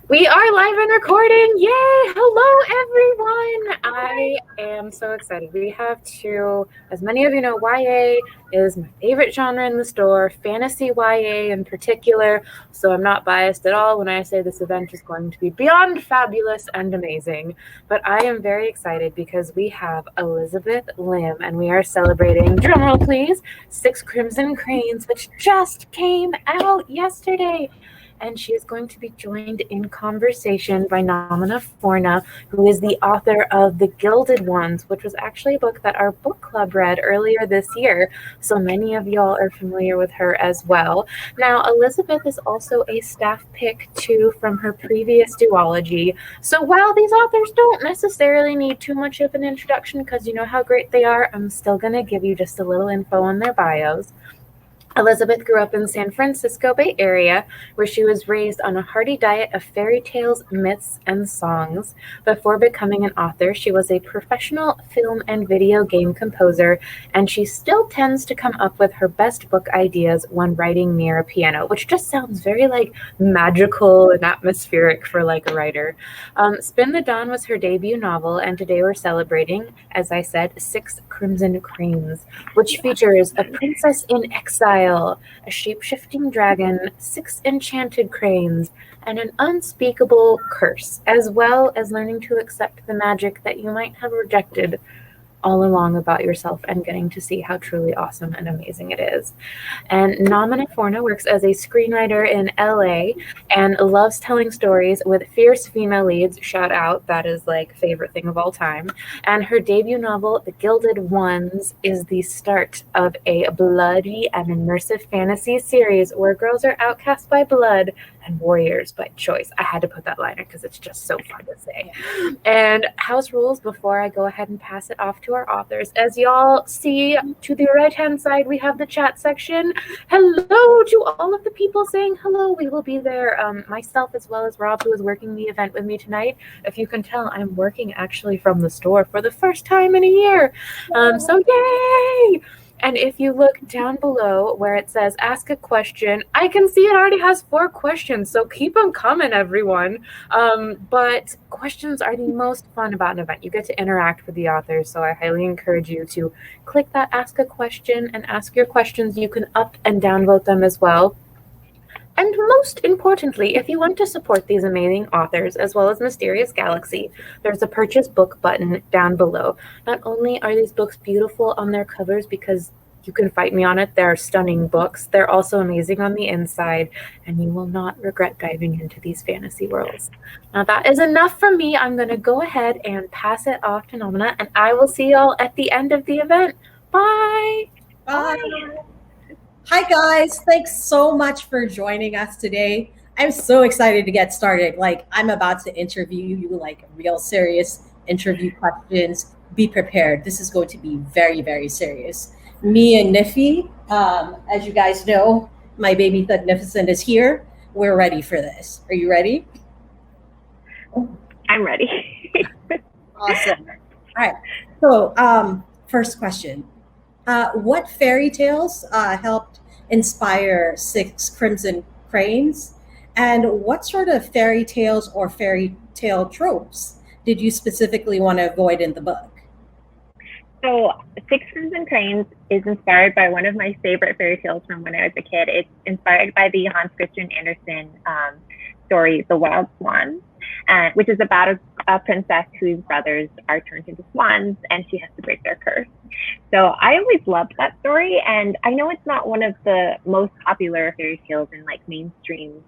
We are live and recording. Yay! Hello, everyone. I am so excited. We have as many of you know, YA is my favorite genre in the store, fantasy YA in particular. So I'm not biased at all when I say this event is going to be beyond fabulous and amazing. But I am very excited because we have Elizabeth Lim and we are celebrating, drumroll please, Six Crimson Cranes, which just came out yesterday. And she is going to be joined in conversation by Namina Forna, who is the author of The Gilded Ones, which was actually a book that our book club read earlier this year. So many of y'all are familiar with her as well. Now, Elizabeth is also a staff pick too from her previous duology. So while these authors don't necessarily need too much of an introduction because you know how great they are, I'm still going to give you just a little info on their bios. Elizabeth grew up in San Francisco Bay Area, where she was raised on a hearty diet of fairy tales, myths, and songs. Before becoming an author, she was a professional film and video game composer, and she still tends to come up with her best book ideas when writing near a piano, which just sounds very magical and atmospheric for a writer. Spin the Dawn was her debut novel, and today we're celebrating, as I said, Six Crimson Cranes, which features a princess in exile, a shape-shifting dragon, 6 enchanted cranes, and an unspeakable curse, as well as learning to accept the magic that you might have rejected all along about yourself and getting to see how truly awesome and amazing it is. And Namina Forna works as a screenwriter in LA and loves telling stories with fierce female leads. Shout out, that is favorite thing of all time. And her debut novel, The Gilded Ones, is the start of a bloody and immersive fantasy series where girls are outcast by blood and warriors by choice. I had to put that liner because it's just so fun to say. And house rules before I go ahead and pass it off to our authors. As y'all see to the right-hand side, we have the chat section. Hello to all of the people saying hello. We will be there. Myself as well as Rob, who is working the event with me tonight. If you can tell, I'm working actually from the store for the first time in a year. So yay! And if you look down below where it says ask a question, I can see it already has 4 questions. So keep them coming, everyone. But questions are the most fun about an event. You get to interact with the authors. So I highly encourage you to click that ask a question and ask your questions. You can up and down vote them as well. And most importantly, if you want to support these amazing authors, as well as Mysterious Galaxy, there's a purchase book button down below. Not only are these books beautiful on their covers because you can fight me on it, they're stunning books, they're also amazing on the inside, and you will not regret diving into these fantasy worlds. Now that is enough from me. I'm going to go ahead and pass it off to Namina, and I will see y'all at the end of the event. Bye! Bye! Hi guys, thanks so much for joining us today. I'm so excited to get started. I'm about to interview you real serious interview questions. Be prepared. This is going to be very, very serious. Me and Niffy, as you guys know, my baby Thugnificent is here. We're ready for this. Are you ready? I'm ready. Awesome. All right. So first question. What fairy tales helped inspire Six Crimson Cranes? And what sort of fairy tales or fairy tale tropes did you specifically want to avoid in the book? So Six Crimson Cranes is inspired by one of my favorite fairy tales from when I was a kid. It's inspired by the Hans Christian Andersen story, The Wild Swan, which is about a princess whose brothers are turned into swans and she has to break their curse. So I always loved that story, and I know it's not one of the most popular fairy tales in mainstream,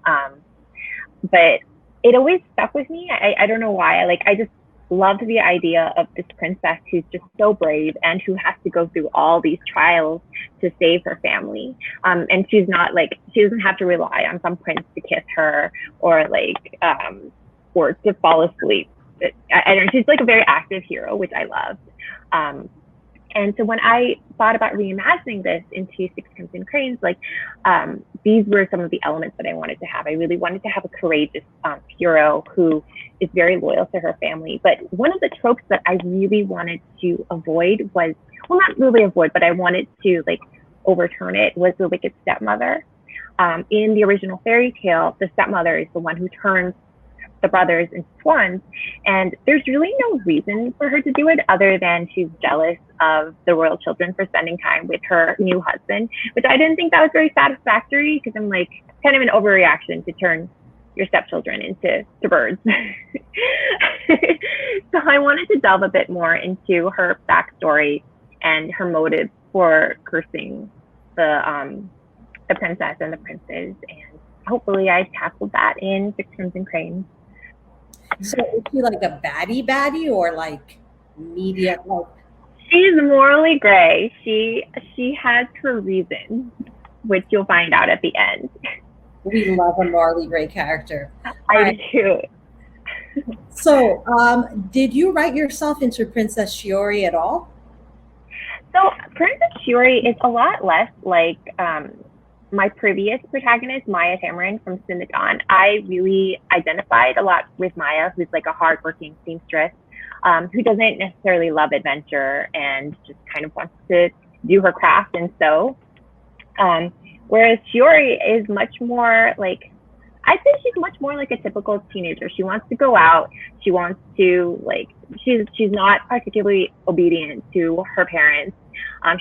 but it always stuck with me. I don't know why. I just loved the idea of this princess who's just so brave and who has to go through all these trials to save her family. And she's not she doesn't have to rely on some prince to kiss her or or to fall asleep. I don't know, she's a very active hero, which I loved. And so when I thought about reimagining this into Six Crimson Cranes, these were some of the elements that I wanted to have. I really wanted to have a courageous hero who is very loyal to her family. But one of the tropes that I really wanted to avoid was, well, not really avoid, but I wanted to overturn it, was the wicked stepmother. In the original fairy tale, the stepmother is the one who turns the brothers into swans. And there's really no reason for her to do it other than she's jealous of the royal children for spending time with her new husband, which I didn't think that was very satisfactory, because I'm like, kind of an overreaction to turn your stepchildren into birds. So I wanted to delve a bit more into her backstory and her motive for cursing the princess and the princes, and hopefully I tackled that in Six Crimson Cranes. So is she like a baddie or like medium? Like, she's morally gray. She has her reasons, which you'll find out at the end. we love a morally gray character. I do. So, did you write yourself into Princess Shiori at all? So Princess Shiori is a lot less like my previous protagonist, Maya Tamarin from Sin the Dawn. I really identified a lot with Maya, who's like a hardworking seamstress, who doesn't necessarily love adventure and just kind of wants to do her craft and sew. Whereas Shiori is much more like, I'd say she's much more like a typical teenager. She wants to go out. She wants to like, she's not particularly obedient to her parents.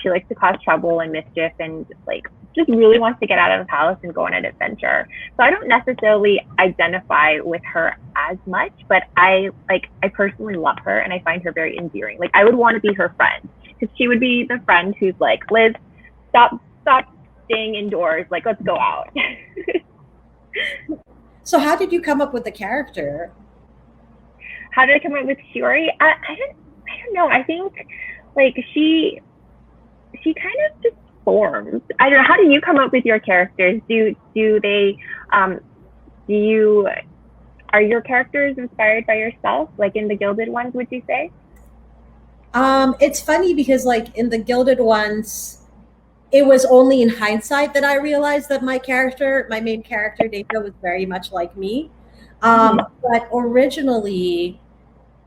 She likes to cause trouble and mischief, and like just really wants to get out of the palace and go on an adventure. So I don't necessarily identify with her as much, but I personally love her and I find her very endearing. Like I would want to be her friend, because she would be the friend who's like, Liz, stop staying indoors. Like, let's go out. So how did you come up with the character? How did I come up with Shiori? I don't know. I think like she kind of just forms. I don't know. How do you come up with your characters? Do they are your characters inspired by yourself? Like in the Gilded Ones, would you say? It's funny because like in the Gilded Ones, it was only in hindsight that I realized that my main character, Data, was very much like me. But originally,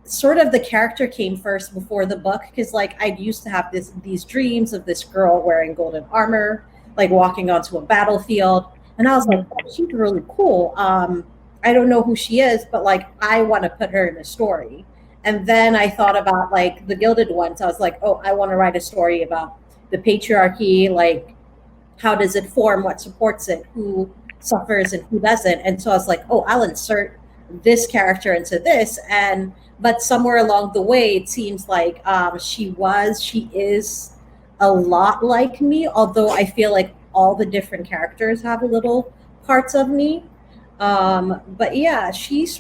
sort of the character came first before the book, because like I used to have these dreams of this girl wearing golden armor, like walking onto a battlefield. And I was like, oh, she's really cool. I don't know who she is, but like I want to put her in a story. And then I thought about like the Gilded Ones. I was like, oh, I want to write a story about the patriarchy, like how does it form, what supports it, who suffers and who doesn't. And so I was like, oh, I'll insert this character into this. But somewhere along the way, it seems like she is a lot like me, although I feel like all the different characters have little parts of me. But yeah, she just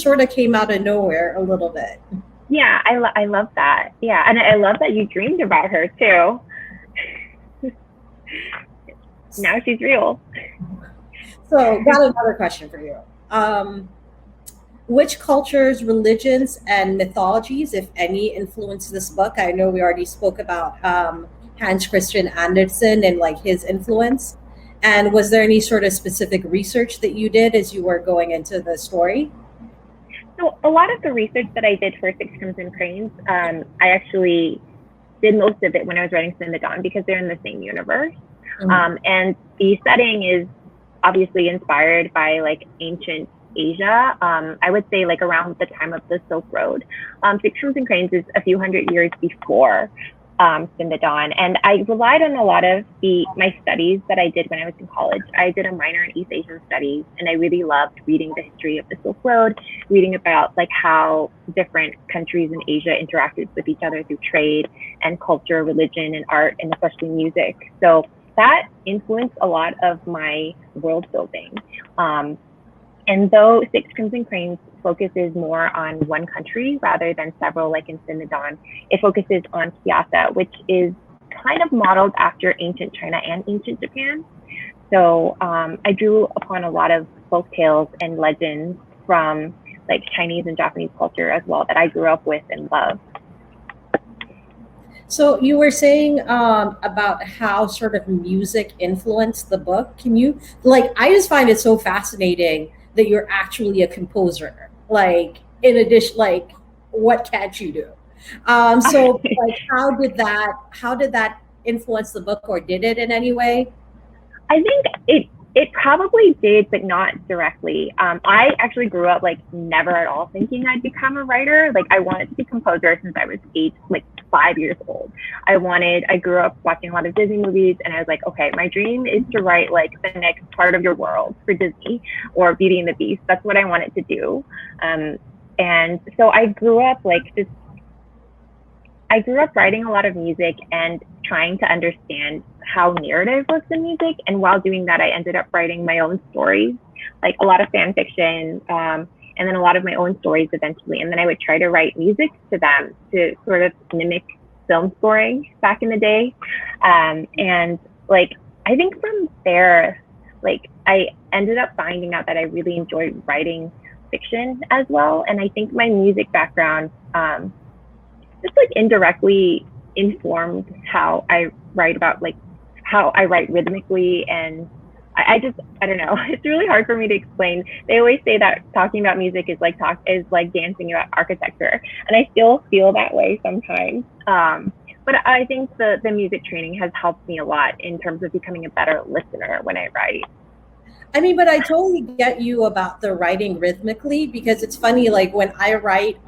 sort of came out of nowhere a little bit. Yeah, I love that. Yeah, and I love that you dreamed about her too. Now she's real. So, got another question for you. Which cultures, religions, and mythologies, if any, influenced this book? I know we already spoke about Hans Christian Andersen and like his influence. And was there any sort of specific research that you did as you were going into the story? So a lot of the research that I did for Six Crimson Cranes, I actually did most of it when I was writing Sin the Dawn, because they're in the same universe. And the setting is obviously inspired by like ancient Asia. I would say like around the time of the Silk Road. Six Crimson Cranes is a few hundred years before Sin the Dawn. And I relied on a lot of my studies that I did when I was in college. I did a minor in East Asian studies, and I really loved reading the history of the Silk Road, reading about like how different countries in Asia interacted with each other through trade and culture, religion, and art, and especially music. So that influenced a lot of my world building. And though Six Crimson Cranes focuses more on one country rather than several, like in Sin the Dawn, it focuses on Kyasa, which is kind of modeled after ancient China and ancient Japan. So I drew upon a lot of folk tales and legends from like Chinese and Japanese culture as well that I grew up with and loved. So you were saying about how sort of music influenced the book. Can you, like, I just find it so fascinating that you're actually a composer. Like, in addition, like, what can't you do? So like, how did that influence the book, or did it in any way? I think It probably did, but not directly. I actually grew up like never at all thinking I'd become a writer. Like I wanted to be a composer since I was like 5 years old. I grew up watching a lot of Disney movies, and I was like, okay, my dream is to write like the next part of your world for Disney or Beauty and the Beast. That's what I wanted to do. And so I grew up writing a lot of music and trying to understand how narrative works in music. And while doing that, I ended up writing my own stories, like a lot of fan fiction, and then a lot of my own stories eventually. And then I would try to write music to them to sort of mimic film scoring back in the day. And like, I think from there, like I ended up finding out that I really enjoyed writing fiction as well. And I think my music background, just like indirectly informed how I write about like how I write rhythmically. And I don't know. It's really hard for me to explain. They always say that talking about music is like dancing about architecture, and I still feel that way sometimes. But I think the music training has helped me a lot in terms of becoming a better listener when I write. I mean, but I totally get you about the writing rhythmically, because it's funny, like when I write,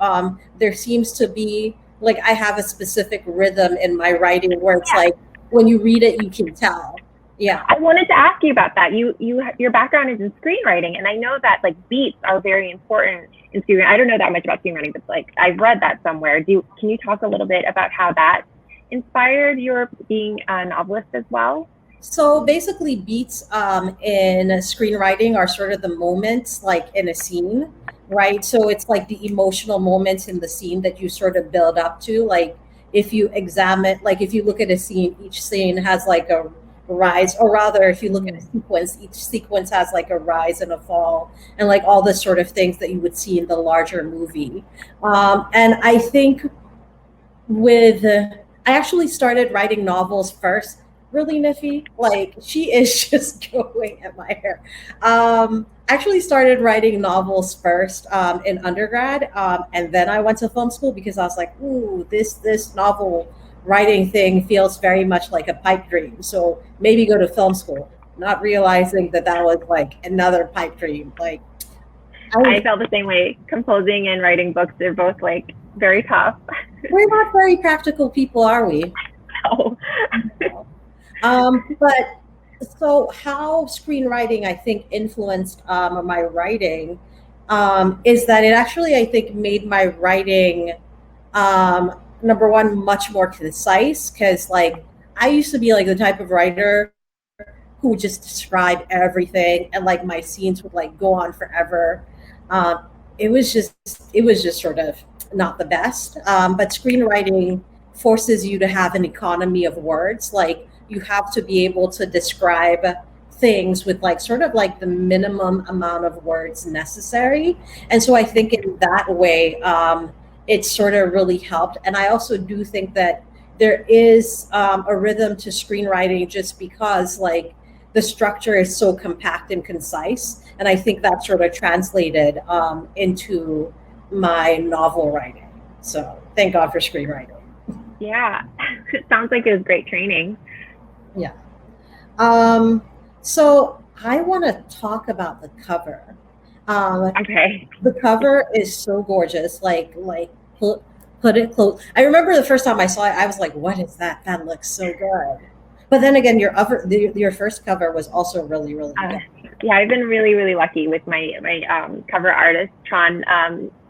there seems to be like I have a specific rhythm in my writing where it's like when you read it, you can tell. Yeah. I wanted to ask you about that. Your background is in screenwriting, and I know that like beats are very important in screenwriting. I don't know that much about screenwriting, but like I've read that somewhere. Can you talk a little bit about how that inspired your being a novelist as well? So basically, beats in screenwriting are sort of the moments like in a scene, right? So it's like the emotional moments in the scene that you sort of build up to. Like if you examine, like if you look at a scene, each scene has like a rise, or rather, if you look at a sequence, each sequence has like a rise and a fall, and like all the sort of things that you would see in the larger movie. And I think I actually started writing novels first. Really, Niffy? Like, she is just going at my hair. Actually started writing novels first in undergrad, and then I went to film school because I was like, ooh, this novel writing thing feels very much like a pipe dream. So maybe go to film school, not realizing that was like another pipe dream. Like, I felt the same way. Composing and writing books are both like very tough. We're not very practical people, are we? No. But so how screenwriting, I think, influenced my writing is that it actually, I think, made my writing, number one, much more concise. Because, like, I used to be like the type of writer who would just describe everything, and like my scenes would like go on forever. It was just sort of not the best. But screenwriting forces you to have an economy of words. Like, you have to be able to describe things with like sort of like the minimum amount of words necessary. And so I think in that way, it sort of really helped. And I also do think that there is a rhythm to screenwriting just because like the structure is so compact and concise. And I think that sort of translated into my novel writing. So thank God for screenwriting. Yeah, it sounds like it was great training. Yeah. So I want to talk about the cover. Okay. The cover is so gorgeous. Like put it close. I remember the first time I saw it, I was like, "What is that? That looks so good." But then again, your first cover was also really, really good. Yeah, I've been really, really lucky with my cover artist, Tran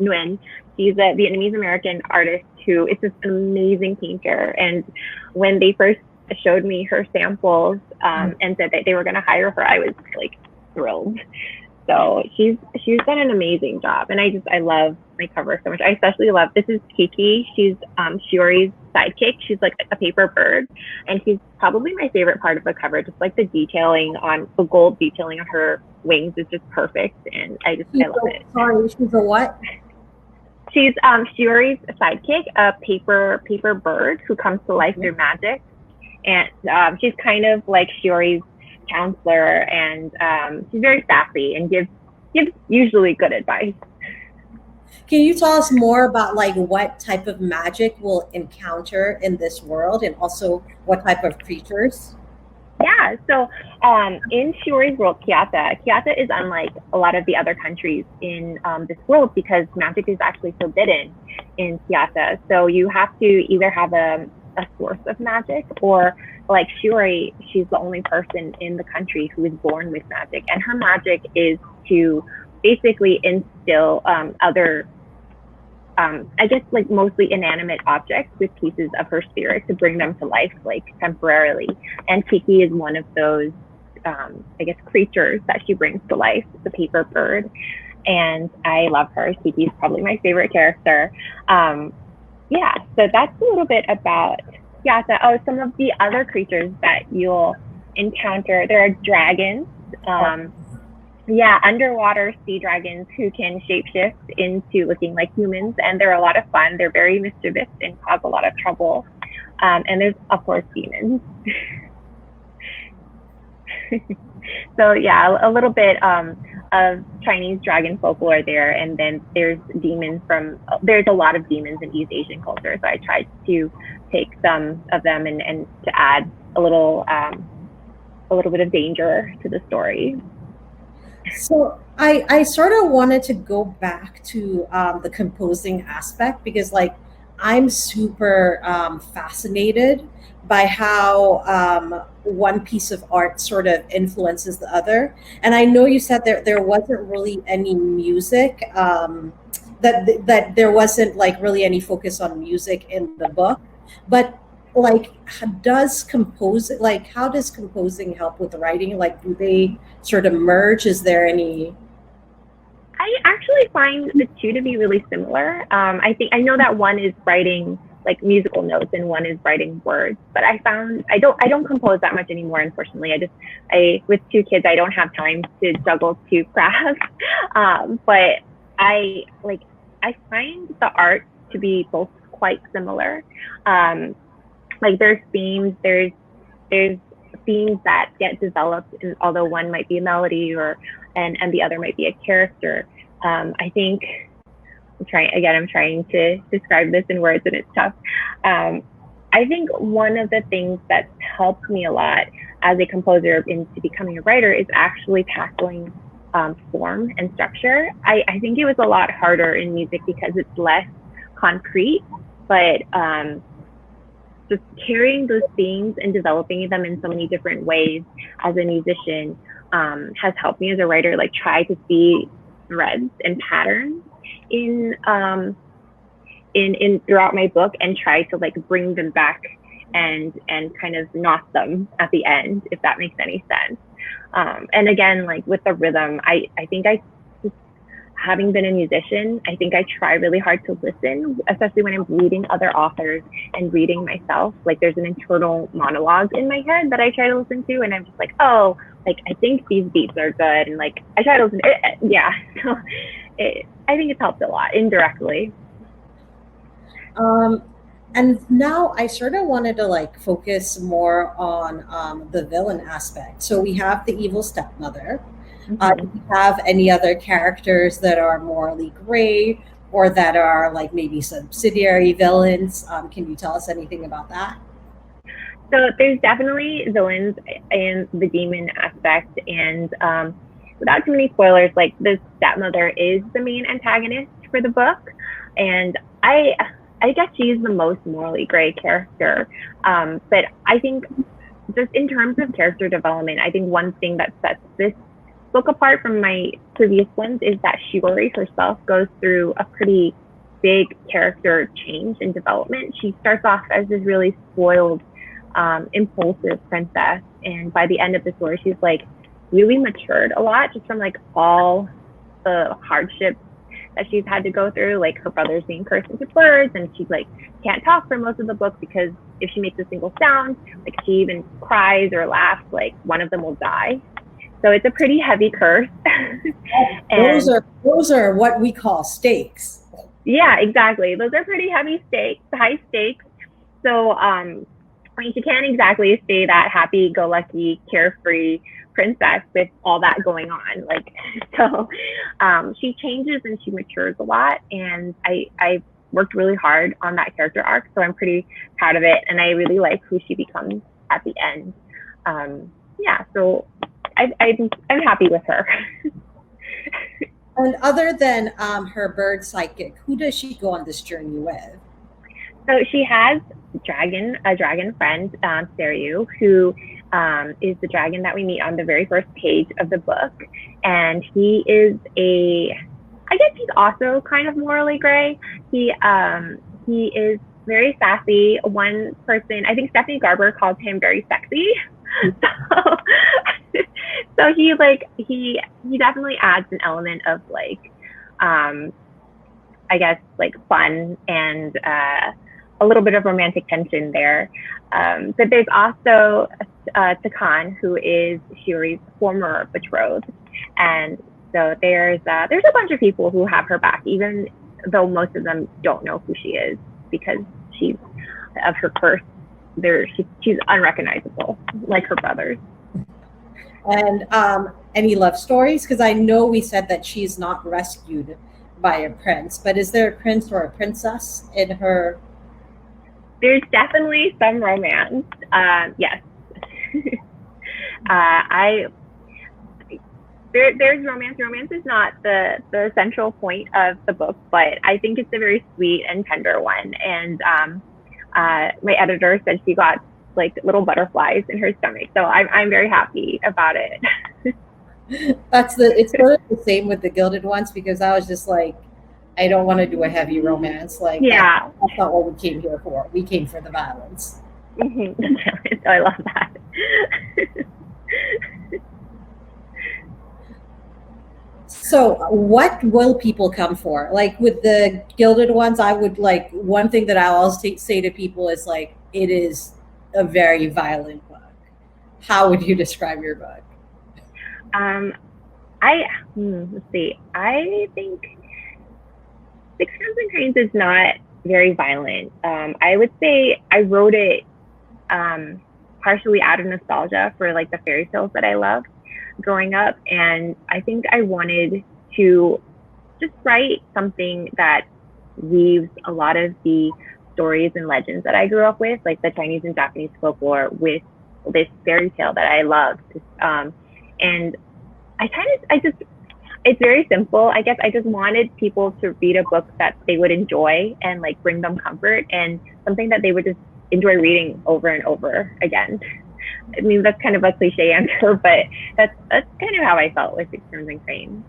Nguyen. She's a Vietnamese American artist who is just an amazing painter. And when they first showed me her samples and said that they were going to hire her, I was like thrilled. So she's done an amazing job, and I love my cover so much. I especially love, this is Kiki. She's Shiori's sidekick. She's like a paper bird, and she's probably my favorite part of the cover. Just like the detailing on the gold detailing on her wings is just perfect, and I love it. Sorry, she's a what? She's Shiori's sidekick, a paper bird who comes to life through magic, and she's kind of like Shiori's counselor, and she's very sassy and gives usually good advice. Can you tell us more about like what type of magic we'll encounter in this world, and also what type of creatures? Yeah, Yeah, so in Shiori's world, Kyoto is unlike a lot of the other countries in this world because magic is actually forbidden in Kyoto. So you have to either have a source of magic, or like Shiori, she's the only person in the country who is born with magic. And her magic is to basically instill other I guess like mostly inanimate objects with pieces of her spirit to bring them to life, like temporarily. And Kiki is one of those, I guess, creatures that she brings to life, the paper bird. And I love her. Kiki's probably my favorite character. Yeah, so that's a little bit about Yasa. Oh, some of the other creatures that you'll encounter, there are dragons. Yeah, underwater sea dragons who can shapeshift into looking like humans, and they're a lot of fun. They're very mischievous and cause a lot of trouble. And there's, of course, demons. So yeah, a little bit of Chinese dragon folklore there, and then there's a lot of demons in East Asian culture. So I tried to take some of them and to add a little bit of danger to the story. So I sort of wanted to go back to the composing aspect because like I'm super fascinated by how one piece of art sort of influences the other. And I know you said there wasn't really any music, that there wasn't like really any focus on music in the book, but like how does composing help with writing? Like do they sort of merge? Is there any? I actually find the two to be really similar. I know that one is writing like musical notes and one is writing words, but I don't compose that much anymore, unfortunately. I with two kids, I don't have time to juggle two crafts. But I find the art to be both quite similar. Like there's themes that get developed, and although one might be a melody and the other might be a character. I think I'm trying to describe this in words and it's tough. I think one of the things that's helped me a lot as a composer into becoming a writer is actually tackling form and structure. I think it was a lot harder in music because it's less concrete, but just carrying those themes and developing them in so many different ways as a musician has helped me as a writer, like try to see threads and patterns in throughout my book and try to like bring them back and kind of knot them at the end, if that makes any sense. And again, like with the rhythm, I think having been a musician, I think I try really hard to listen, especially when I'm reading other authors and reading myself. Like there's an internal monologue in my head that I try to listen to, and I'm just like, oh, like I think these beats are good, and like I try to listen. Yeah, so I think it's helped a lot indirectly. And now I sort of wanted to like focus more on the villain aspect. So we have the evil stepmother. Do you have any other characters that are morally gray or that are like maybe subsidiary villains? Can you tell us anything about that? So there's definitely villains in the demon aspect, and without too many spoilers, like the stepmother is the main antagonist for the book, and I guess she's the most morally gray character. But I think just in terms of character development, I think one thing that sets this book apart from my previous ones is that Shiori herself goes through a pretty big character change and development. She starts off as this really spoiled, impulsive princess, and by the end of the story, she's like really matured a lot just from like all the hardships that she's had to go through, like her brother's being cursed into birds, and she like can't talk for most of the book because if she makes a single sound, like she even cries or laughs, like one of them will die. So it's a pretty heavy curse. Those are what we call stakes. Yeah, exactly. Those are pretty heavy stakes, high stakes. So I mean, she can't exactly stay that happy-go-lucky, carefree princess with all that going on. Like, so she changes and she matures a lot. And I worked really hard on that character arc, so I'm pretty proud of it. And I really like who she becomes at the end. yeah, so I'm happy with her. And other than her bird psychic, who does she go on this journey with? So she has a dragon friend, Seryu, who is the dragon that we meet on the very first page of the book. And he is I guess he's also kind of morally gray. He is very sassy. One person, I think Stephanie Garber called him very sexy. So he definitely adds an element of I guess fun and a little bit of romantic tension there. But there's also Takan, who is Shuri's former betrothed, and so there's a bunch of people who have her back, even though most of them don't know who she is because she's of her curse. She's unrecognizable, like her brothers. And any love stories? Because I know we said that she's not rescued by a prince, but is there a prince or a princess in her? There's definitely some romance. Yes. There's romance. Romance is not the central point of the book, but I think it's a very sweet and tender one. And my editor said she got little butterflies in her stomach, so I'm very happy about it. It's sort of the same with the Gilded Ones, because I was just like, I don't want to do a heavy romance. Yeah, that's not what we came here for. We came for the violence. Mm-hmm. I love that. So what will people come for? With the Gilded Ones, I would one thing that I'll always say to people is it is a very violent book. How would you describe your book? Let's see. I think Six Crimson Cranes is not very violent. I would say I wrote it partially out of nostalgia for the fairy tales that I loved growing up, and I think I wanted to just write something that weaves a lot of the stories and legends that I grew up with, like the Chinese and Japanese folklore, with this fairy tale that I loved. And it's very simple. I guess I just wanted people to read a book that they would enjoy and bring them comfort, and something that they would just enjoy reading over and over again. I mean, that's kind of a cliche answer, but that's kind of how I felt with Six Crimson Cranes.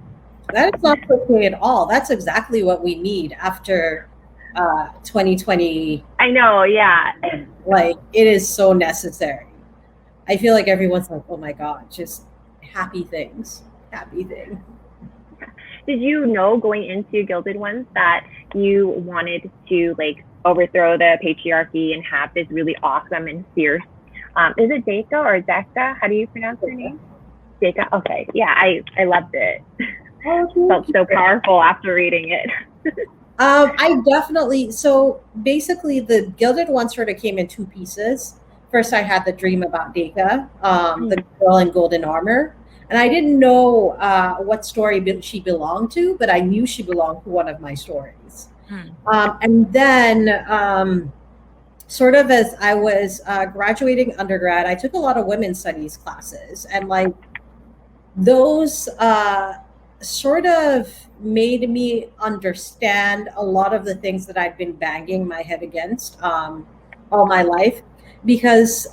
That is not cliche at all. That's exactly what we need after 2020. I know, yeah. It is so necessary. I feel like everyone's like, oh my God, just happy things. Happy things. Did you know going into Gilded Ones that you wanted to overthrow the patriarchy and have this really awesome and fierce, is it Deka or Deka? How do you pronounce her name? Deka? Okay. Yeah, I loved it. Felt so powerful after reading it. I definitely, so basically the Gilded One sort of came in two pieces. First, I had the dream about Deka, the girl in golden armor. And I didn't know what story she belonged to, but I knew she belonged to one of my stories. And then sort of as I was graduating undergrad, I took a lot of women's studies classes. And those sort of made me understand a lot of the things that I'd been banging my head against all my life. Because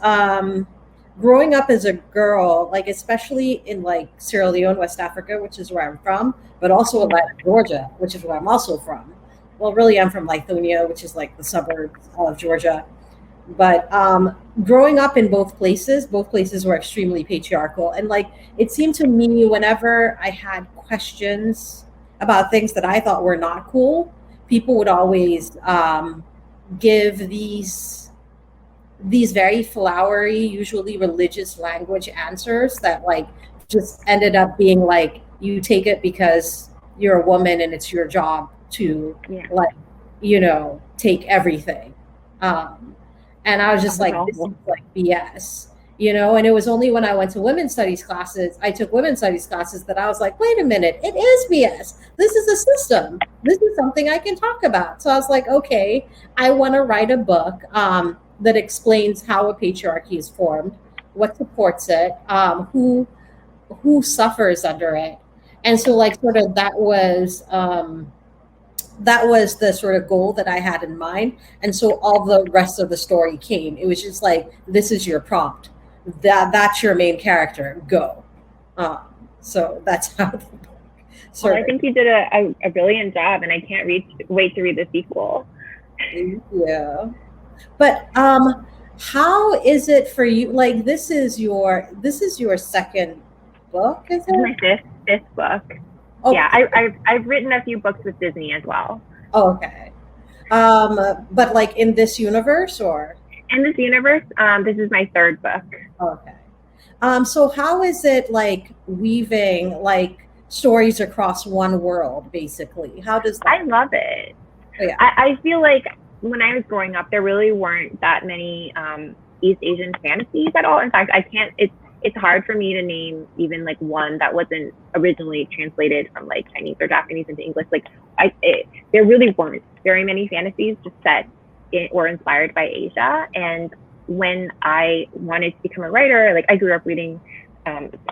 growing up as a girl, especially in Sierra Leone, West Africa, which is where I'm from, but also Atlanta, Georgia, which is where I'm also from. Well, really, I'm from Lithonia, which is the suburbs of Georgia. But growing up in both places were extremely patriarchal. And it seemed to me whenever I had questions about things that I thought were not cool, people would always give these very flowery, usually religious language answers that just ended up being you take it because you're a woman and it's your job to take everything. And I was just this is BS, and it was only when I went to women's studies classes, I took women's studies classes, that I was wait a minute, it is BS. This is a system. This is something I can talk about. So I was okay, I want to write a book that explains how a patriarchy is formed, what supports it, who suffers under it. And so like sort of that was the sort of goal that I had in mind. And so all the rest of the story came. It was just like, this is your prompt. That's your main character. Go. Um, so that's how the book Well, I think you did a brilliant job, and I can't wait to read the sequel. Yeah. But how is it for you? Like this is your second book, is This is it? my fifth book. Oh, Yeah, I've written a few books with Disney as well. oh, okay. But like in this universe or? In this universe, this is my third book. Okay. So how is it like weaving like stories across one world, basically? How does that? I love it. Oh, yeah. I feel like when I was growing up, there really weren't that many East Asian fantasies at all. In fact, I can't. It's hard for me to name even like one that wasn't originally translated from like Chinese or Japanese into English. Like there really weren't very many fantasies just set or inspired by Asia. And when I wanted to become a writer, like I grew up reading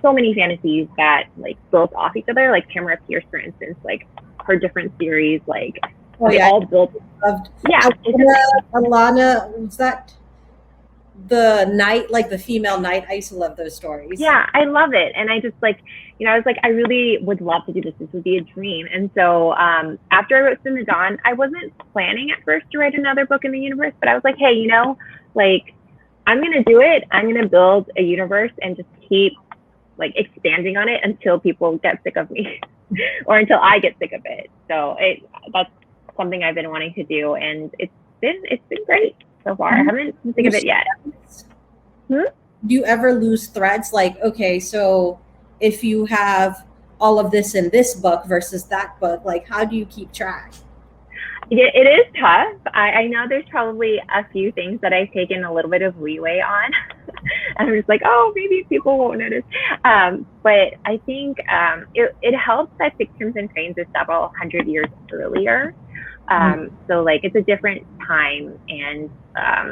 so many fantasies that like built off each other. Like Tamara Pierce, for instance, like her different series, like they all built. Yeah, Alana, was that the knight, like the female knight? I used to love those stories. Yeah, I love it. And I just like, I was like, I really would love to do this. This would be a dream. And so after I wrote Sin the Dawn, I wasn't planning at first to write another book in the universe, but I was like, hey, like I'm going to do it. I'm going to build a universe and just keep like expanding on it until people get sick of me or until I get sick of it. So that's something I've been wanting to do. And it's been great so far. I haven't been sick of it yet. Do you ever lose threads? Like, okay, so if you have all of this in this book versus that book, like how do you keep track? It is tough. I know there's probably a few things that I've taken a little bit of leeway on. I'm just like, oh, maybe people won't notice. But I think it helps that Six Crimson Cranes is several hundred years earlier. So like it's a different time and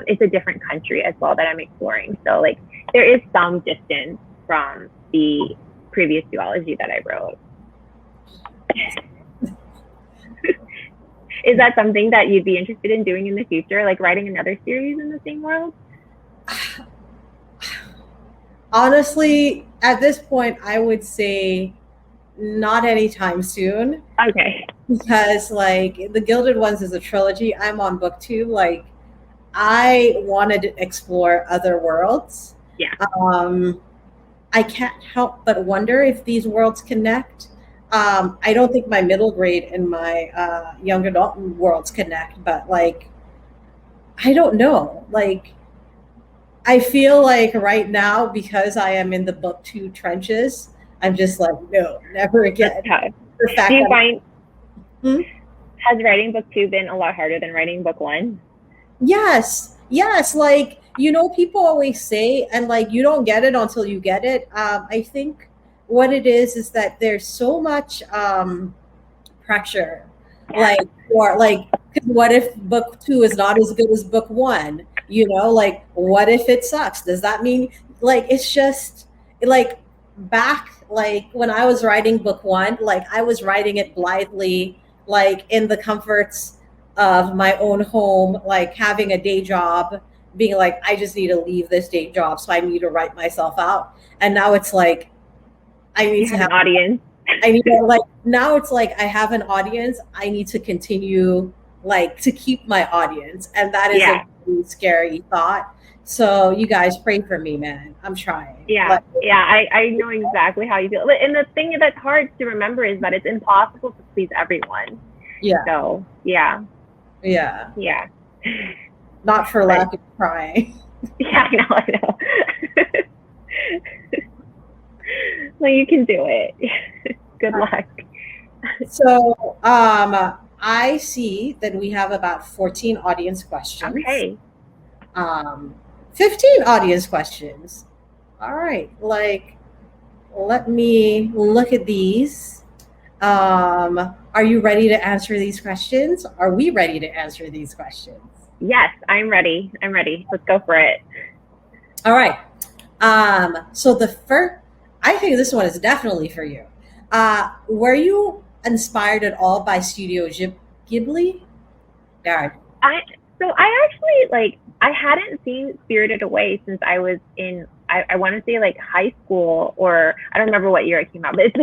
it's a different country as well that I'm exploring. So like there is some distance from the previous duology that I wrote. Is that something that you'd be interested in doing in the future, like writing another series in the same world? Honestly, at this point, I would say not anytime soon. Okay. Because like the Gilded Ones is a trilogy. I'm on book 2. Like I wanted to explore other worlds. Yeah. I can't help but wonder if these worlds connect. I don't think my middle grade and my young adult worlds connect, but like, I don't know. Like, I feel like right now, because I am in the book 2 trenches, I'm just like, no, never again. Do you find, has writing book 2 been a lot harder than writing book 1? Yes. Like, people always say, and like, you don't get it until you get it. I think what it is that there's so much pressure, like, or like, what if book 2 is not as good as book 1? Like, what if it sucks? Does that mean, like, it's just like back, like when I was writing book 1, like I was writing it blithely, like in the comforts of my own home, like having a day job, being like, I just need to leave this day job, so I need to write myself out. And now it's like, I need to have an audience. I need to, like, now it's like I have an audience. I need to continue, like, to keep my audience. And that is a really scary thought. So you guys pray for me, man. I'm trying. Yeah. I know exactly how you feel. And the thing that's hard to remember is that it's impossible to please everyone. Yeah. So, yeah. Not for lack of trying. Yeah, I know. Well, you can do it. Good luck. So I see that we have about 14 audience questions. Okay. 15 audience questions. All right. Like, let me look at these. Are you ready to answer these questions? Are we ready to answer these questions? Yes, I'm ready. Let's go for it. All right. So the first, I think this one is definitely for you. Were you inspired at all by Studio Ghibli? God. I I actually like I hadn't seen Spirited Away since I was in I want to say like high school, or I don't remember what year it came out, but it's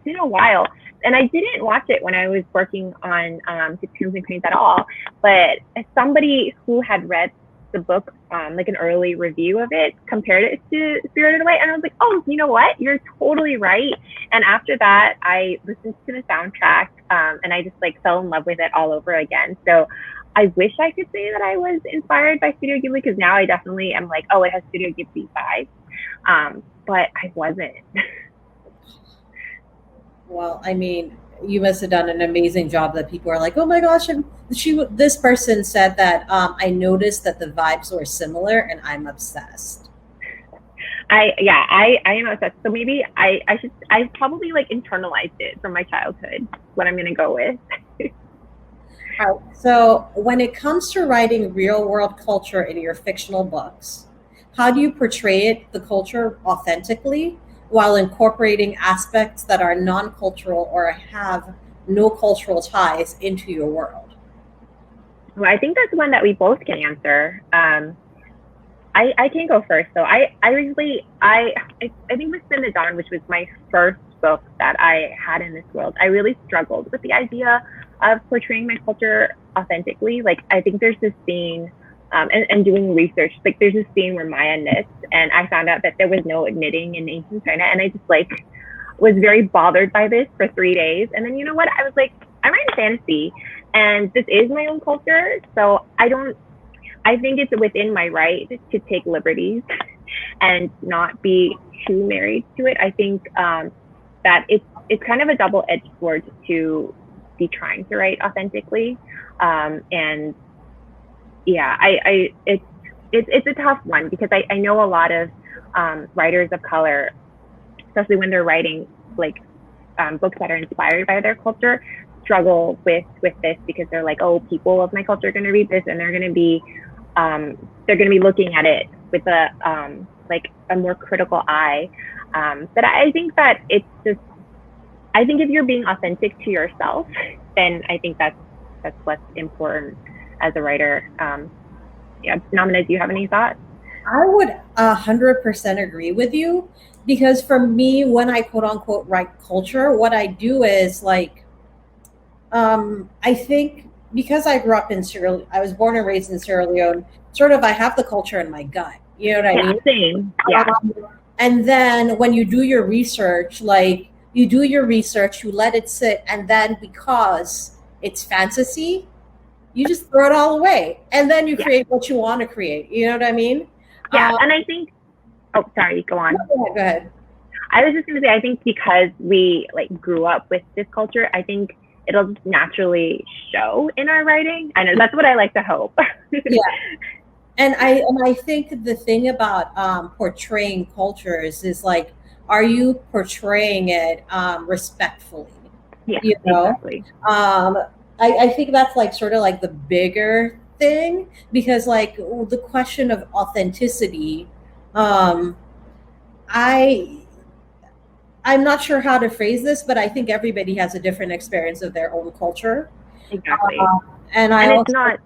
been a while. And I didn't watch it when I was working on Six Crimson and Cranes at all. But as somebody who had read the book, like an early review of it, compared it to Spirited Away, and I was like, oh, you know what? You're totally right. And after that, I listened to the soundtrack, and I just like fell in love with it all over again. So I wish I could say that I was inspired by Studio Ghibli, because now I definitely am like, oh, it has Studio Ghibli vibes. But I wasn't. Well, I mean, you must have done an amazing job that people are like, oh my gosh, and this person said that I noticed that the vibes were similar and I'm obsessed. I am obsessed. So maybe I probably like internalized it from my childhood. What I'm gonna go with. All right. So when it comes to writing real world culture in your fictional books, how do you portray the culture authentically while incorporating aspects that are non-cultural or have no cultural ties into your world? Well, I think that's one that we both can answer. I can go first. So I recently I think with Spin the Dawn, which was my first book that I had in this world, I really struggled with the idea of portraying my culture authentically. Like I think there's this scene, and doing research, like there's this scene where Maya knits, and I found out that there was no knitting in ancient China, and I just like was very bothered by this for 3 days. And then you know what? I was like, I'm writing fantasy, and this is my own culture, so I think it's within my right to take liberties and not be too married to it. I think that it's kind of a double-edged sword to be trying to write authentically, and yeah, it's a tough one, because I know a lot of writers of color, especially when they're writing like books that are inspired by their culture, struggle with this, because they're like, oh, people of my culture are going to read this, and they're going to be looking at it with a like a more critical eye. But I think that I think if you're being authentic to yourself, then I think that's what's important as a writer. Yeah, Namina, do you have any thoughts? I would 100% agree with you, because for me, when I quote unquote write culture, what I do is like, I think because I grew up in I was born and raised in Sierra Leone, sort of I have the culture in my gut. You know what I mean? Same. Yeah. And then when you do your research, you let it sit, and then because it's fantasy, you just throw it all away, and then you create what you want to create. You know what I mean? Yeah, and I think. Oh, sorry. Go on. Go ahead. I was just going to say, I think because we like grew up with this culture, I think it'll naturally show in our writing. I know that's what I like to hope. Yeah. And I think the thing about portraying cultures is like, are you portraying it respectfully? Yeah, you know? exactly. I think that's like sort of like the bigger thing, because like the question of authenticity, I'm not sure how to phrase this, but I think everybody has a different experience of their own culture. Exactly. And it's not.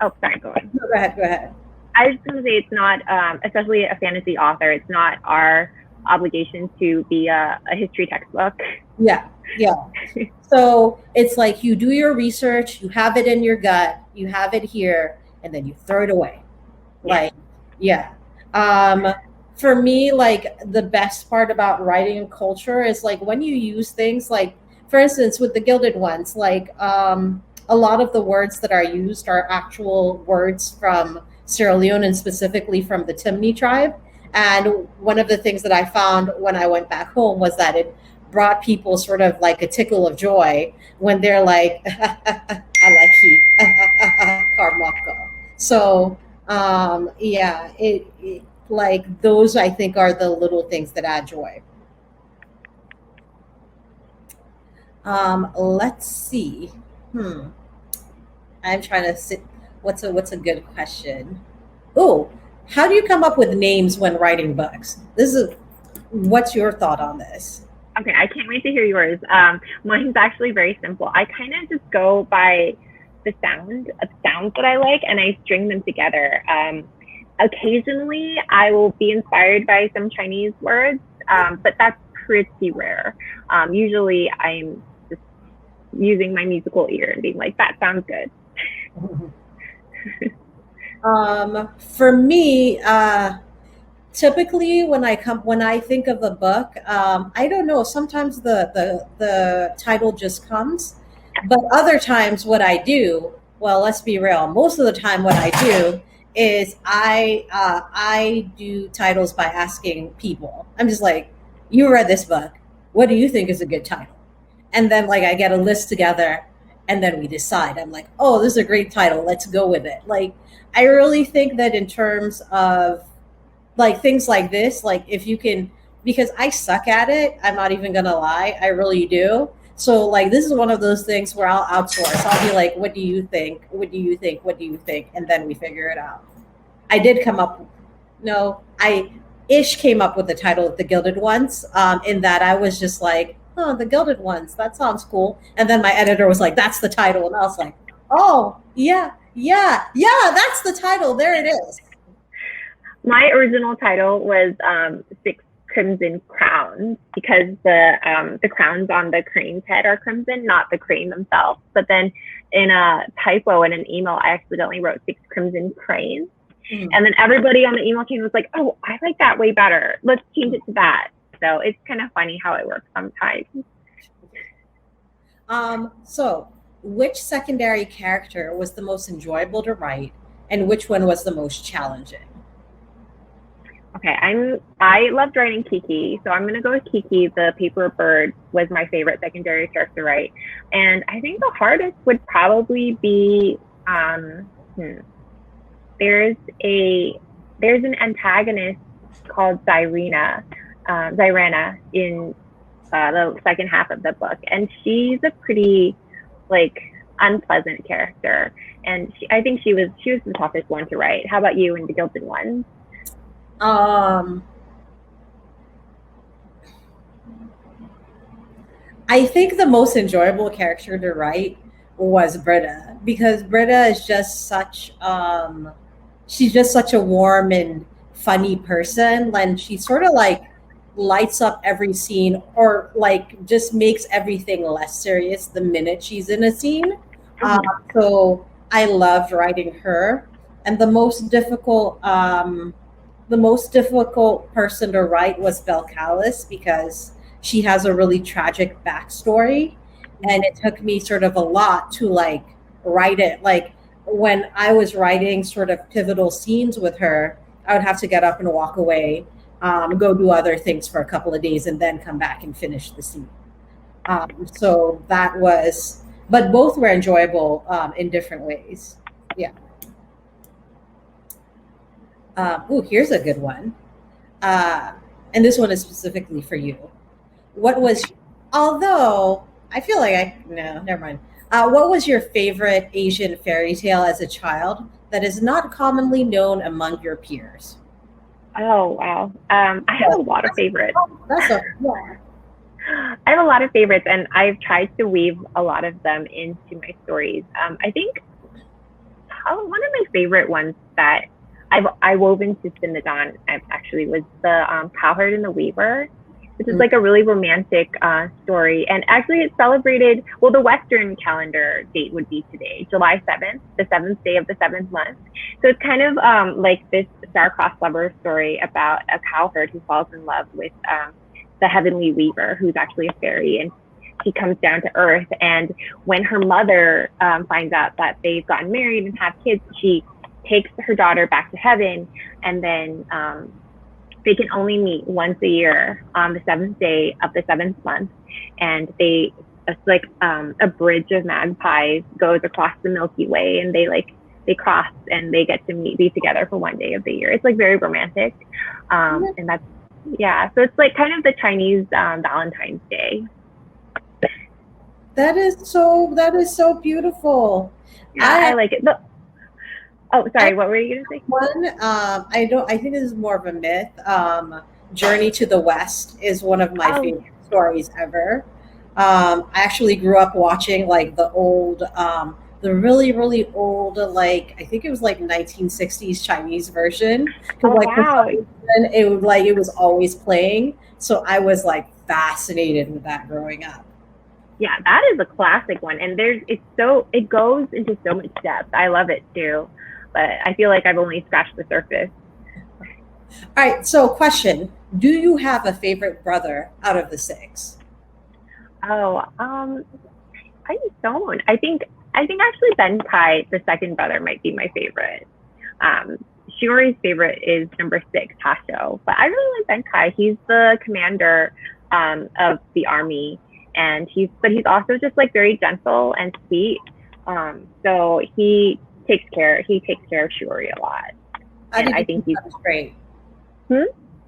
Oh, sorry. Go on. Go ahead. Go ahead. I was going to say it's not, especially a fantasy author, it's not our obligation to be a history textbook. Yeah. So it's like you do your research, you have it in your gut, you have it here, and then you throw it away. Like, yeah. For me, like the best part about writing culture is like when you use things like, for instance, with the Gilded Ones, like a lot of the words that are used are actual words from Sierra Leone, and specifically from the Timni tribe. And one of the things that I found when I went back home was that it brought people sort of like a tickle of joy when they're like, Alaki, Karmaka. So, yeah, it like those I think are the little things that add joy. Let's see. I'm trying to sit. What's a good question? Oh, how do you come up with names when writing books? What's your thought on this? Okay, I can't wait to hear yours. Mine's actually very simple. I kind of just go by the sounds that I like, and I string them together. Occasionally, I will be inspired by some Chinese words, but that's pretty rare. Usually, I'm just using my musical ear and being like, "That sounds good." For me, typically when I think of a book, I don't know. Sometimes the title just comes, but other times what I do, well, let's be real. Most of the time, what I do is I do titles by asking people. I'm just like, you read this book. What do you think is a good title? And then like I get a list together, and then we decide. I'm like, oh, this is a great title. Let's go with it. Like I really think that in terms of like things like this, like if you can, because I suck at it, I'm not even gonna lie, I really do. So like this is one of those things where I'll outsource. I'll be like, what do you think? What do you think? What do you think? And then we figure it out. I did come up, no, I ish came up with the title of the Gilded Ones, in that I was just like, oh, the Gilded Ones, that sounds cool. And then my editor was like, that's the title. And I was like, oh, yeah, that's the title. There it is. My original title was Six Crimson Crowns, because the crowns on the crane's head are crimson, not the crane themselves. But then in a typo in an email, I accidentally wrote Six Crimson Cranes. And then everybody on the email chain was like, oh, I like that way better. Let's change it to that. So it's kind of funny how it works sometimes. So which secondary character was the most enjoyable to write, and which one was the most challenging? Okay, I loved writing Kiki, so I'm gonna go with Kiki. The paper bird was my favorite secondary character to write, and I think the hardest would probably be there's an antagonist called Zyrena in the second half of the book, and she's a pretty like unpleasant character, and I think she was the toughest one to write. How about you in the Gilded One? I think the most enjoyable character to write was Britta, because Britta is just she's just such a warm and funny person, and she sort of like lights up every scene, or like just makes everything less serious the minute she's in a scene. So I loved writing her. And the most difficult person to write was Belcalis, because she has a really tragic backstory, and it took me sort of a lot to like write it. Like when I was writing sort of pivotal scenes with her, I would have to get up and walk away, go do other things for a couple of days, and then come back and finish the scene. So that was, but both were enjoyable in different ways. Yeah. Here's a good one. And this one is specifically for you. Although I feel like no, never mind. What was your favorite Asian fairy tale as a child that is not commonly known among your peers? Oh, wow. I have a lot of favorites. Yeah. I have a lot of favorites, and I've tried to weave a lot of them into my stories. I think one of my favorite ones that I wove into Spin the Dawn actually was the Cowherd and the Weaver, which is like a really romantic story. And actually it celebrated, well, the Western calendar date would be today, July 7th, the 7th day of the 7th month. So it's kind of like this star-crossed lover story about a cowherd who falls in love with the Heavenly Weaver, who's actually a fairy, and she comes down to Earth. And when her mother finds out that they've gotten married and have kids, she takes her daughter back to heaven, and then they can only meet once a year on the 7th day of the 7th month. And it's like a bridge of magpies goes across the Milky Way, and they cross and they get to be together for one day of the year. It's like very romantic. And that's, yeah. So it's like kind of the Chinese Valentine's Day. That is so beautiful. Yeah, I like it. Oh, sorry. What were you gonna say? One, I think this is more of a myth. Journey to the West is one of my favorite stories ever. I actually grew up watching like the old, the really, really old, like I think it was like 1960s Chinese version. Oh, Like wow. it was always playing. So I was like fascinated with that growing up. Yeah, that is a classic one, and it goes into so much depth. I love it too, but I feel like I've only scratched the surface. All right. So question: do you have a favorite brother out of the six? Oh, I don't. I think actually Ben Kai, the second brother, might be my favorite. Shiori's favorite is number 6, Tasho, but I really like Ben Kai. He's the commander of the army, and he's also just like very gentle and sweet. So he takes care of Shiori a lot, and I think he's straight.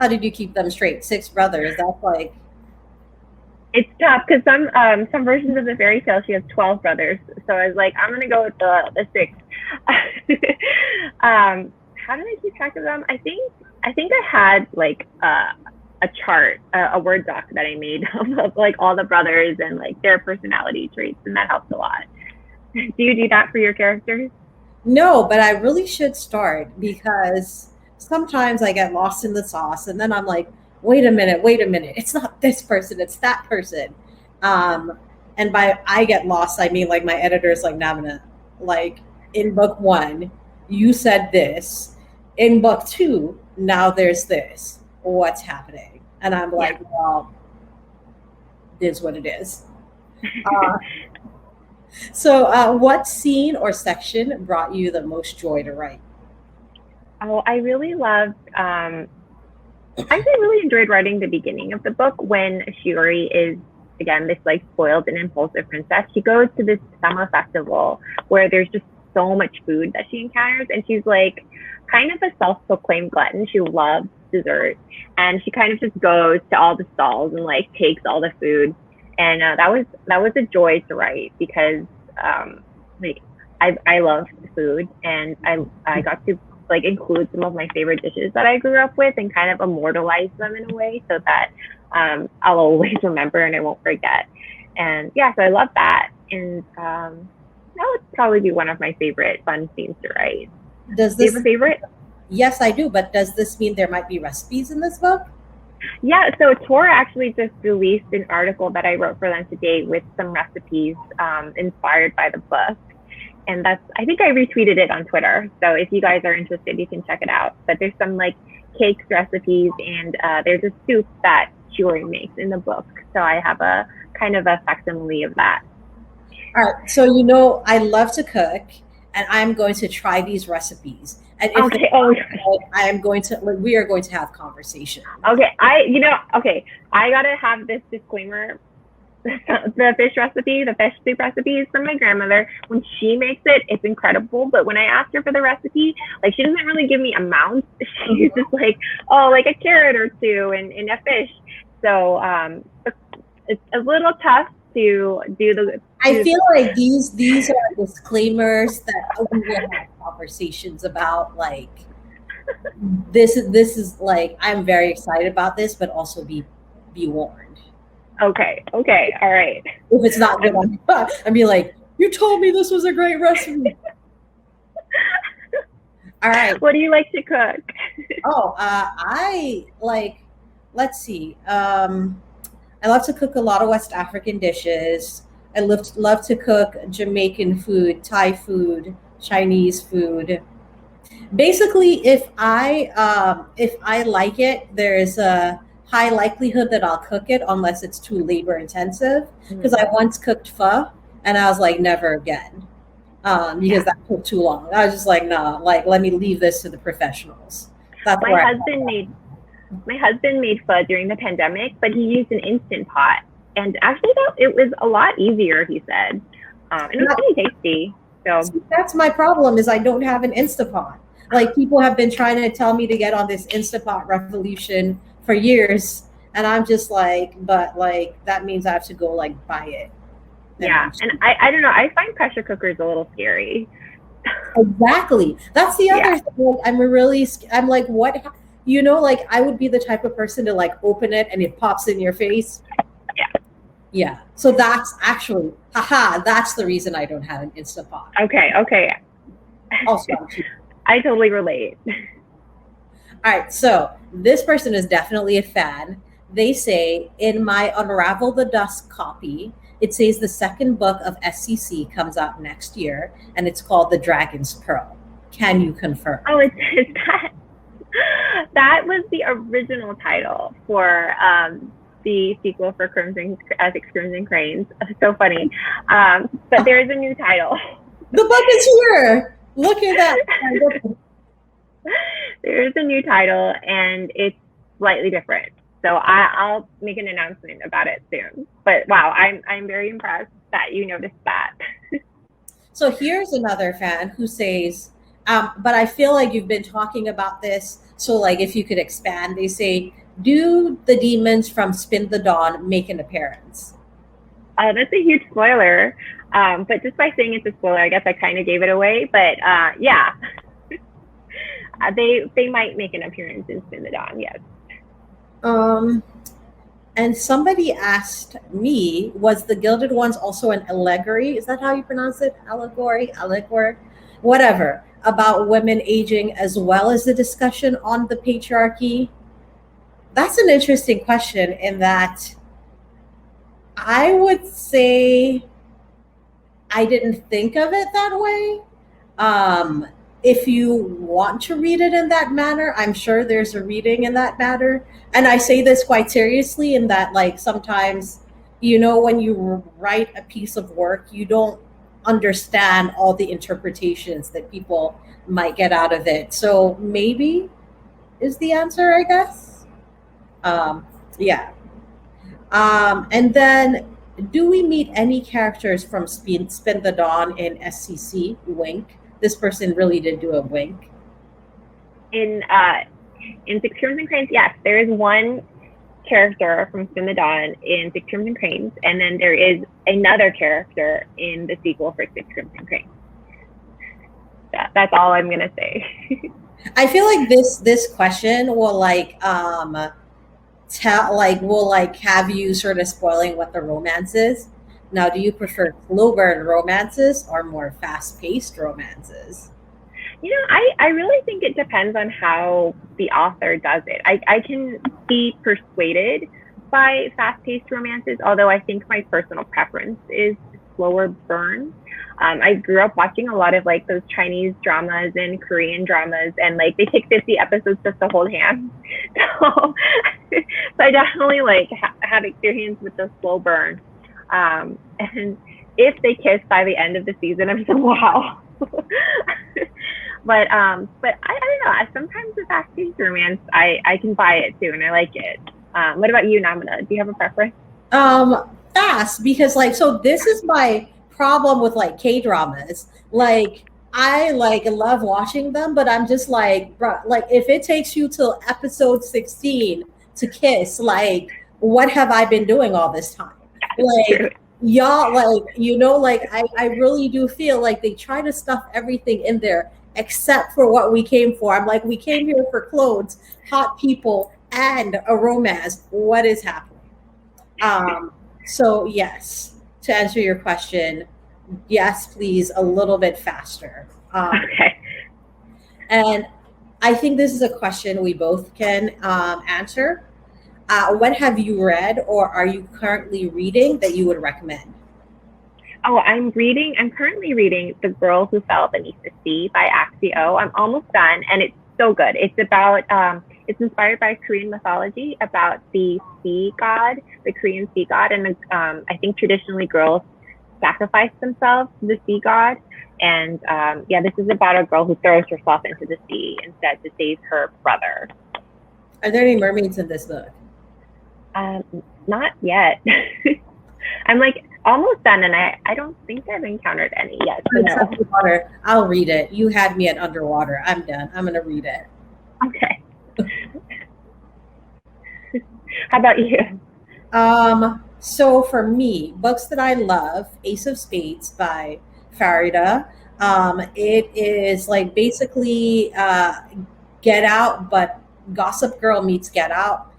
How did you keep them straight? 6 brothers. That's like. It's tough because some versions of the fairy tale she has 12 brothers. So I was like, I'm gonna go with the 6. How did I keep track of them? I think I had like a chart, a Word doc that I made of like all the brothers and like their personality traits, and that helped a lot. Do you do that for your characters? No, but I really should start because sometimes I get lost in the sauce, and then I'm like, wait a minute, it's not this person, it's that person. And by I get lost, I mean like my editor's like, Namina, like in book 1, you said this. In book 2, now there's this. What's happening? And I'm like, well, this is what it is. So what scene or section brought you the most joy to write? Oh, I really loved I really enjoyed writing the beginning of the book when Shiori is, again, this like spoiled and impulsive princess. She goes to this summer festival where there's just so much food that she encounters, and she's like kind of a self-proclaimed glutton. She loves dessert, and she kind of just goes to all the stalls and like takes all the food. And that was a joy to write because like I love food, and I got to like include some of my favorite dishes that I grew up with and kind of immortalize them in a way so that I'll always remember and I won't forget. And yeah, so I love that. And that would probably be one of my favorite fun scenes to write. Do you have a favorite? Yes, I do. But does this mean there might be recipes in this book? Yeah, so Tor actually just released an article that I wrote for them today with some recipes inspired by the book. And I think I retweeted it on Twitter. So if you guys are interested, you can check it out. But there's some like cakes recipes, and there's a soup that Shiori makes in the book. So I have a kind of a facsimile of that. All right. So, I love to cook, and I'm going to try these recipes. And if I am going to, we are going to have conversation. Okay. I gotta have this disclaimer. The fish soup recipe is from my grandmother. When she makes it, it's incredible. But when I asked her for the recipe, like she doesn't really give me amounts. She's just like, oh, like a carrot or two and a fish. So it's a little tough to do the. I feel like these are disclaimers that we will have conversations about. Like this is like, I'm very excited about this, but also be warned. Okay, all right. If it's not good, I'd be like, you told me this was a great recipe. All right. What do you like to cook? I like, let's see. I love to cook a lot of West African dishes. I love to cook Jamaican food, Thai food, Chinese food. Basically, if I like it, there's a high likelihood that I'll cook it unless it's too labor intensive. Because I once cooked pho and I was like, never again. Because that took too long. I was just like, no, like let me leave this to the professionals. That's my husband made pho during the pandemic, but he used an Instant Pot. And actually it was a lot easier, he said. And it was pretty tasty. So see, that's my problem is I don't have an Instapot. Like people have been trying to tell me to get on this Instapot revolution for years, and I'm just like, but like that means I have to go like buy it. Yeah, and I don't know. I find pressure cookers a little scary. Exactly. That's the Yeah. other thing. Like, I'm like, what, like I would be the type of person to like open it and it pops in your face. Yeah. Yeah. So that's actually, that's the reason I don't have an Instapot. Okay. Also, I totally relate. all right. So this person is definitely a fan. They say in my Unravel the Dusk copy, it says the second book of SCC comes out next year, and it's called The Dragon's Pearl. Can you confirm? Oh, it's that was the original title for the sequel for Six Crimson Cranes. So funny. But there is a new title. The book is here. Look at that. There is a new title, and it's slightly different. So I'll make an announcement about it soon. But wow, I'm very impressed that you noticed that. So here's another fan who says, but I feel like you've been talking about this. So like if you could expand, they say, do the demons from Spin the Dawn make an appearance? That's a huge spoiler. But just by saying it's a spoiler, I guess I kind of gave it away. But yeah, they might make an appearance in Spin the Dawn, yes. And somebody asked me, was the Gilded Ones also an allegory? Is that how you pronounce it? Allegory, whatever, about women aging, as well as the discussion on the patriarchy? That's an interesting question in that I would say I didn't think of it that way. If you want to read it in that manner, I'm sure there's a reading in that manner. And I say this quite seriously in that, like, sometimes, when you write a piece of work, you don't understand all the interpretations that people might get out of it. So maybe is the answer, I guess. Yeah. And then, do we meet any characters from Spin the Dawn in SCC? Wink. This person really did do a wink. In Six Crimson Cranes, yes, there is one character from Spin the Dawn in Six Crimson Cranes, and then there is another character in the sequel for Six Crimson Cranes. That's all I'm gonna say. I feel like this question will have you sort of spoiling what the romance is. Now, do you prefer slow burn romances or more fast-paced romances? I really think it depends on how the author does it. I can be persuaded by fast-paced romances, although I think my personal preference is slower burn. I grew up watching a lot of like those Chinese dramas and Korean dramas, and like they take 50 episodes just to hold hands. So I definitely had experience with the slow burn. And if they kiss by the end of the season, I'm so wow. But I don't know. Sometimes the fast-paced romance, I can buy it too, and I like it. What about you, Namina? Do you have a preference? Fast, because so this is my problem with K-dramas. I love watching them, but I'm just bro, if it takes you till episode 16 to kiss, what have I been doing all this time? Y'all, I really do feel like they try to stuff everything in there except for what we came for. I'm like, we came here for clothes, hot people, and a romance. What is happening? So yes, to answer your question, yes, please, a little bit faster. Okay. And I think this is a question we both can answer. What have you read or are you currently reading that you would recommend? Oh, I'm currently reading The Girl Who Fell Beneath the Sea by Axio. I'm almost done, and it's so good. It's about, it's inspired by Korean mythology about the sea god, the Korean sea god. And I think traditionally girls sacrifice themselves to the sea god. And this is about a girl who throws herself into the sea instead to save her brother. Are there any mermaids in this book? Not yet. I'm almost done, and I don't think I've encountered any yet. So no. Underwater. I'll read it. You had me at underwater. I'm done. I'm gonna read it. Okay. How about you? So for me, books that I love, Ace of Spades by Farida. It is like basically Get Out, but Gossip Girl meets Get Out.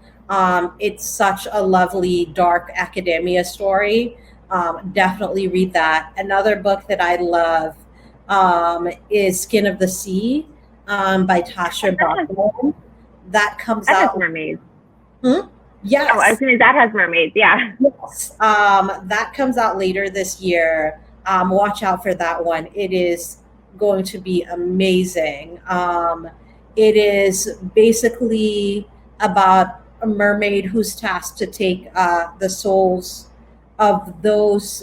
It's such a lovely, dark academia story. Definitely read that. Another book that I love is Skin of the Sea by Tasha Botman. That comes That has out. mermaids. Yes. Oh, I was saying that has mermaids. Yeah. Yes. That comes out later this year. Watch out for that one. It is going to be amazing. It is basically about a mermaid who's tasked to take the souls of those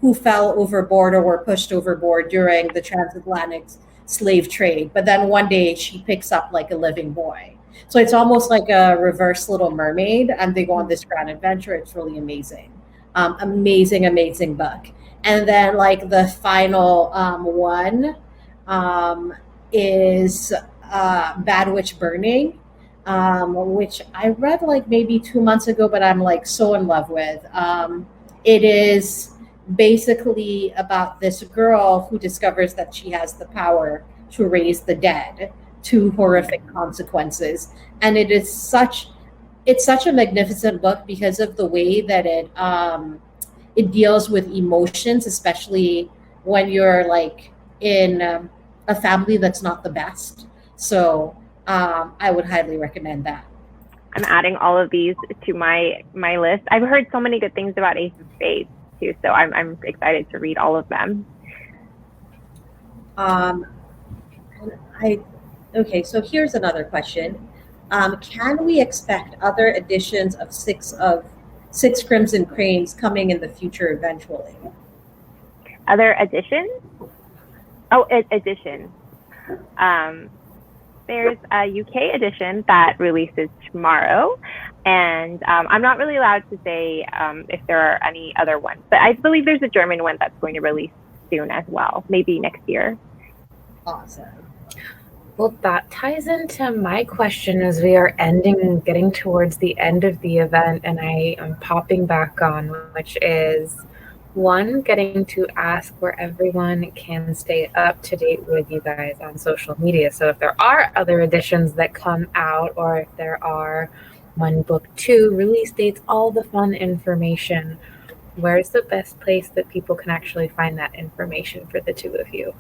who fell overboard or were pushed overboard during the transatlantic slave trade. But then one day she picks up like a living boy. So it's almost like a reverse Little Mermaid, and they go on this grand adventure. It's really amazing. Amazing book. And then like the final one is Bad Witch Burning, which I read like maybe 2 months ago, but I'm like so in love with. It is basically about this girl who discovers that she has the power to raise the dead to horrific consequences. And it's such a magnificent book because of the way that it deals with emotions, especially when you're like in a family that's not the best. So I would highly recommend that. I'm adding all of these to my list. I've heard so many good things about Ace of Spades too, so I'm excited to read all of them. Okay, so here's another question. Can we expect other editions of Six Crimson Cranes coming in the future eventually? Other editions? Oh, edition. There's a UK edition that releases tomorrow, and I'm not really allowed to say if there are any other ones, but I believe there's a German one that's going to release soon as well, maybe next year. Awesome. Well, that ties into my question as we are getting towards the end of the event, and I am popping back on, which is one, getting to ask where everyone can stay up to date with you guys on social media. So if there are other editions that come out, or if there are one book, two release dates, all the fun information, where's the best place that people can actually find that information for the two of you?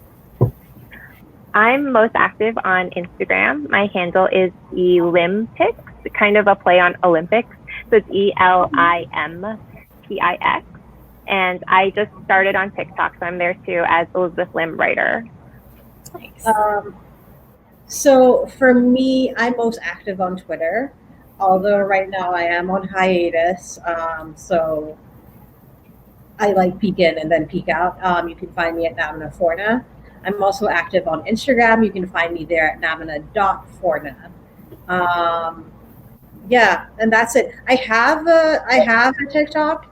I'm most active on Instagram. My handle is Elimpix, kind of a play on Olympics. So it's ELIMPIX. And I just started on TikTok, so I'm there too as Elizabeth Lim writer. Nice. So for me, I'm most active on Twitter, although right now I am on hiatus. So I like peek in and then peek out. You can find me at Namina Forna. I'm also active on Instagram. You can find me there at namina.forna. Yeah, and that's it. I have a TikTok.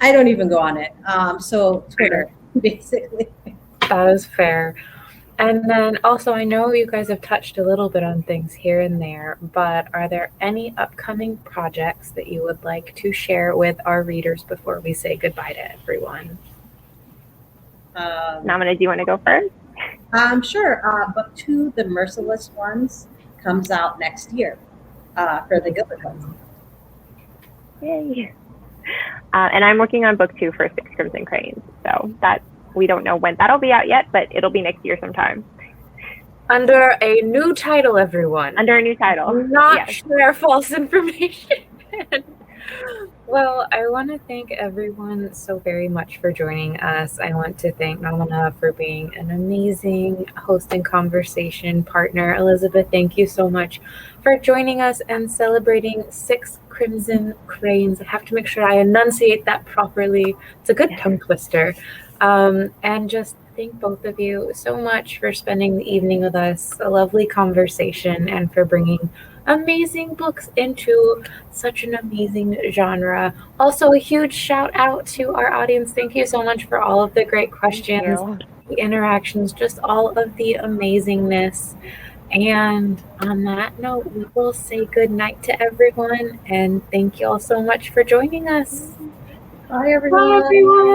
I don't even go on it. So Twitter, basically. That is fair. And then also, I know you guys have touched a little bit on things here and there, but are there any upcoming projects that you would like to share with our readers before we say goodbye to everyone? Namina, do you want to go first? Sure. Book 2, The Merciless Ones, comes out next year for the Gilded Ones. Yay. And I'm working on book 2 for Six Crimson Cranes. So that we don't know when that'll be out yet, but it'll be next year sometime. Under a new title, everyone. Under a new title. Not share false information. Well, I want to thank everyone so very much for joining us. I want to thank Namina for being an amazing host and conversation partner. Elizabeth, thank you so much for joining us and celebrating Six Crimson Cranes. I have to make sure I enunciate that properly. It's a good tongue twister. And just thank both of you so much for spending the evening with us, a lovely conversation, and for bringing amazing books into such an amazing genre. Also, a huge shout out to our audience. Thank you so much for all of the great questions, the interactions, just all of the amazingness. And on that note, we will say good night to everyone, and thank you all so much for joining us. Bye, everyone. Bye, everyone.